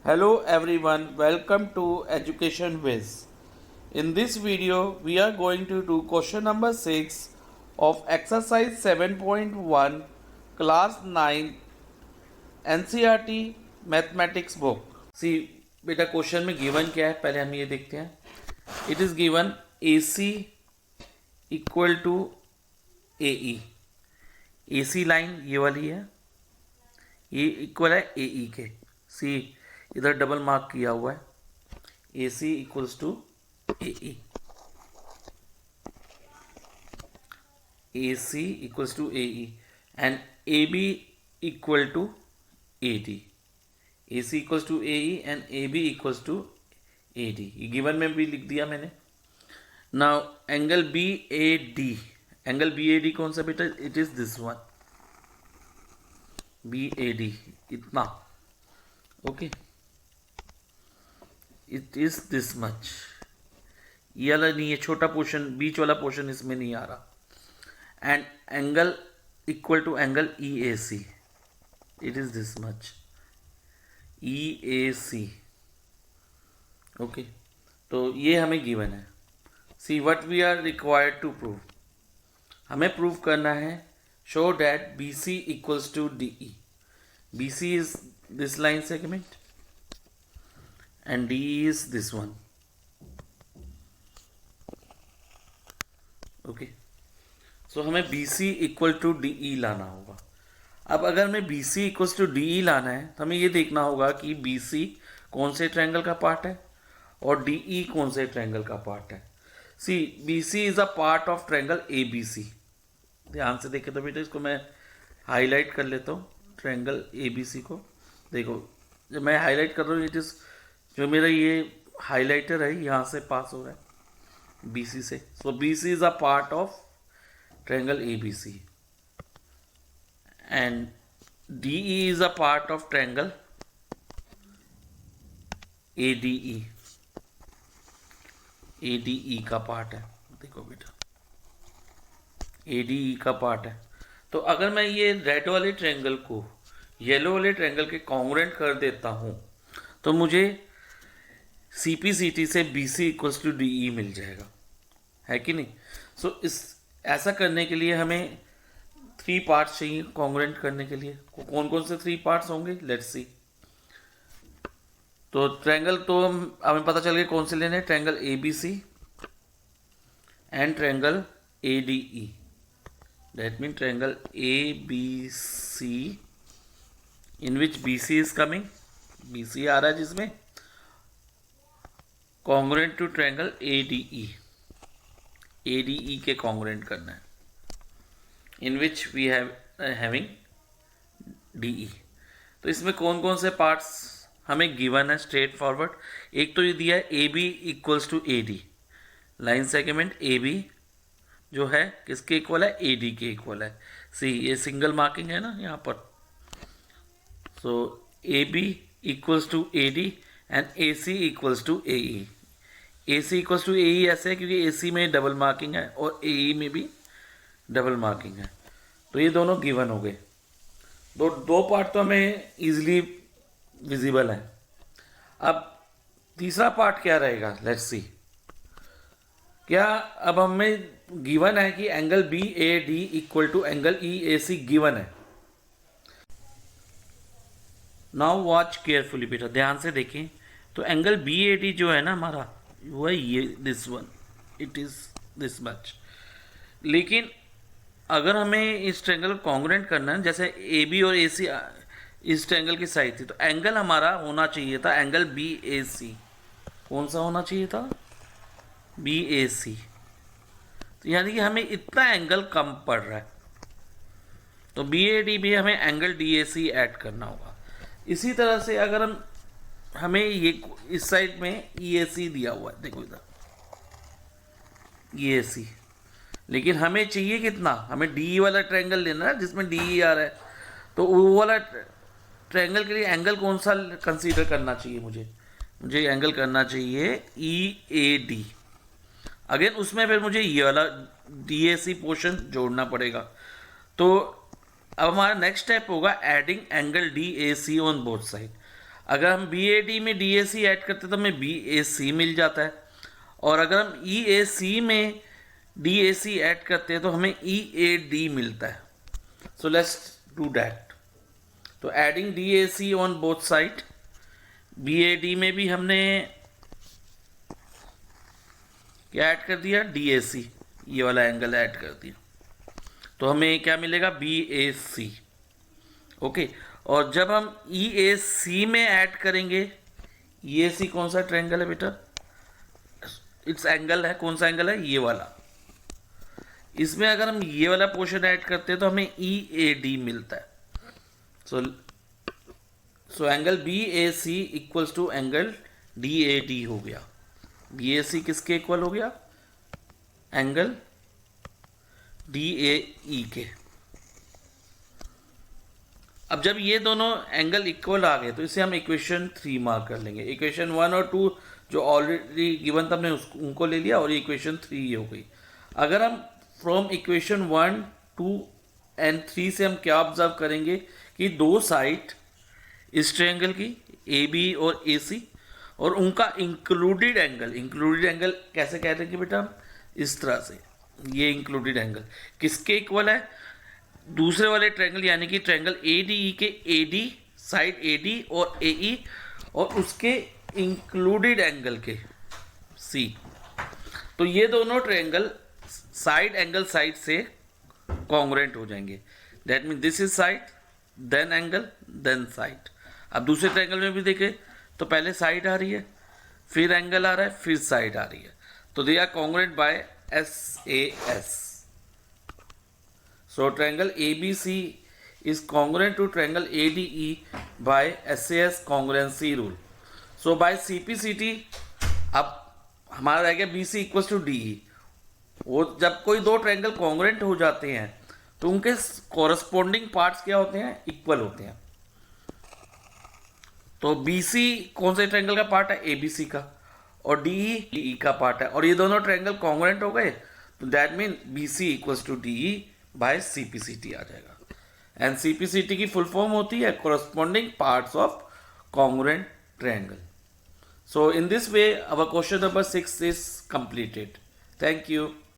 Hello everyone, welcome to Education Wiz. In this video, we are going to do question number 6 of exercise 7.1 class 9 NCERT mathematics book. See बेटा question में given क्या है पहले हम ये देखते हैं. It is given AC equal to AE. AC line ये वाली है, ये इक्वल है AE के. सी इधर डबल मार्क किया हुआ है. AC equals to AE. AC equals to AE and AB equal to AD. AC equals to AE and AB equals to AD. ये गिवन में भी लिख दिया मैंने. Now angle BAD. Angle BAD कौन सा बेटा? It is this one. BAD इतना. Okay, it is this much. ये वाला नहीं है, छोटा पोर्शन, बीच वाला पोर्शन इसमें नहीं आ रहा. And angle equal to angle EAC. It is this much. EAC. Okay, तो ये हमें गिवन है. See what we are required to prove. हमें प्रूव करना है show that BC equals to DE. BC is this line segment and DE is this one. Okay, so हमें BC equal to DE लाना होगा. अब अगर हमें BC इक्वल्स टू DE लाना है तो हमें ये देखना होगा कि BC कौन से ट्रायंगल का पार्ट है और DE कौन से ट्रायंगल का पार्ट है. सी BC is a part of triangle ABC. ध्यान से देखे तो बेटा इसको मैं हाईलाइट कर लेता हूँ. ट्रायंगल ABC को देखो, जब मैं हाईलाइट कर रहा हूँ, इट इज जो मेरा ये हाईलाइटर है यहाँ से पास हो रहा है BC से. सो BC is a part of triangle ABC and DE is a part of triangle ADE. ADE का पार्ट है. देखो बेटा, ADE का पार्ट है. तो अगर मैं ये रेड वाले ट्रायंगल को येलो वाले ट्रायंगल के कॉन्ग्रुएंट कर देता हूँ तो मुझे CPCT से BC इक्वल्स टू DE मिल जाएगा, है कि नहीं. सो इस ऐसा करने के लिए हमें 3 पार्ट्स चाहिए कॉन्ग्रुएंट करने के लिए. कौन कौन से 3 पार्ट्स होंगे, लेट्स सी. तो ट्रायंगल तो हमें पता चल गया कौन से लेने. Triangle ABC and triangle ADE. That mean triangle ABC in which BC is coming. BC आ रहा है जिसमें congruent to triangle ADE. ADE के congruent करना है. in which we have having DE. तो इसमें कौन कौन से पार्ट्स हमें गिवन है स्ट्रेट फॉरवर्ड. एक तो ये दिया है AB equals to AD. Line segment AB जो है किसके इक्वल है? AD के इक्वल है. सी ये सिंगल मार्किंग है ना यहाँ पर. So AB equals to AD and AC equals to AE. AC equals to AE ऐसे है क्योंकि AC में डबल मार्किंग है और AE में भी डबल मार्किंग है. तो ये दोनों गिवन हो गए. दो पार्ट तो हमें इजीली विजिबल है. अब तीसरा पार्ट क्या रहेगा, लेट्स सी. क्या अब हमें गिवन है कि angle BAD equal to angle EAC given है. नाउ वॉच केयरफुली बेटा, ध्यान से देखें. तो एंगल BAD जो है ना हमारा, वो है ये this one. It is this much. लेकिन अगर हमें इस ट्रायंगल को कॉन्ग्रुएंट करना है, जैसे AB और AC इस ट्रायंगल की साइड थी, तो एंगल हमारा होना चाहिए था एंगल BAC. कौन सा होना चाहिए था? BAC. तो यानी कि हमें इतना एंगल कम पड़ रहा है, तो BAD भी हमें एंगल DAC ऐड करना होगा. इसी तरह से अगर हमें ये इस साइड में EAC दिया हुआ है, देखो इधर EAC, लेकिन हमें चाहिए कितना? हमें DE वाला ट्रायंगल लेना है जिसमें DE आ रहा है. तो वो वाला ट्रायंगल के लिए एंगल कौन सा कंसीडर करना चाहिए मुझे एंगल करना चाहिए EAD. अगेन उसमें फिर मुझे ये वाला DAC पोर्शन जोड़ना पड़ेगा. तो अब हमारा नेक्स्ट स्टेप होगा adding angle DAC on both side. अगर हम बी ए डी में डी ए सी ऐड करते तो हमें बी ए सी मिल जाता है, और अगर हम ई ए सी में डी ए सी ऐड करते हैं तो हमें ई ए डी मिलता है. So let's do that. तो adding D A C on both side, B A D में भी हमने क्या ऐड कर दिया, डी ए सी, ये वाला एंगल ऐड कर दिया, तो हमें क्या मिलेगा, बी ए सी. ओके, और जब हम ई ए सी में ऐड करेंगे, ई ए सी कौन सा ट्रायंगल है बेटा, इट्स एंगल है, कौन सा एंगल है, ये वाला. इसमें अगर हम ये वाला पोर्शन ऐड करते हैं तो हमें ई ए डी मिलता है. So angle B A C equals to angle D A D हो गया. बी ए सी किसके इक्वल हो गया, एंगल डी ए ई के. अब जब ये दोनों एंगल इक्वल आ गए तो इसे हम इक्वेशन 3 मार्क कर लेंगे. इक्वेशन 1 और 2 जो ऑलरेडी गिवन था हमने उनको ले लिया, और इक्वेशन 3 हो गई. अगर हम फ्रॉम इक्वेशन 1, 2 एंड 3 से हम क्या ऑब्जर्व करेंगे कि दो साइड इस ट्रायंगल की ए बी और ए सी, और उनका इंक्लूडेड एंगल कैसे कह रहे हैं कि बेटा हम इस तरह से, ये इंक्लूडेड एंगल किसके इक्वल है, दूसरे वाले ट्रायंगल यानी कि ट्रायंगल ए डी ई के A D, side A D और ए ई, और उसके इंक्लूडेड एंगल के सी. तो ये दोनों ट्रायंगल साइड एंगल साइड से कॉन्ग्रुएंट हो जाएंगे. That mean this is side, then angle, then side. अब दूसरे ट्रायंगल में भी देखें तो पहले साइड आ रही है, फिर एंगल आ रहा है, फिर साइड आ रही है, तो they are congruent by S A S. So triangle ABC is congruent to triangle ADE by SAS congruency rule. So by CPCT अब हमारा रह गया BC equals to DE. वो जब कोई दो ट्रायंगल कॉन्ग्रुएंट हो जाते हैं तो उनके कॉरस्पॉन्डिंग पार्ट्स क्या होते हैं, इक्वल होते हैं. तो BC कौन से ट्रायंगल का पार्ट है, ABC का, और DE DE का पार्ट है, और ये दोनों ट्रायंगल कॉन्ग्रुएंट हो गए तो that mean BC equals to DE by CPCT आ जाएगा. एंड CPCT की फुल फॉर्म होती है corresponding parts of congruent triangle. So in this way our question number 6 is completed. Thank you.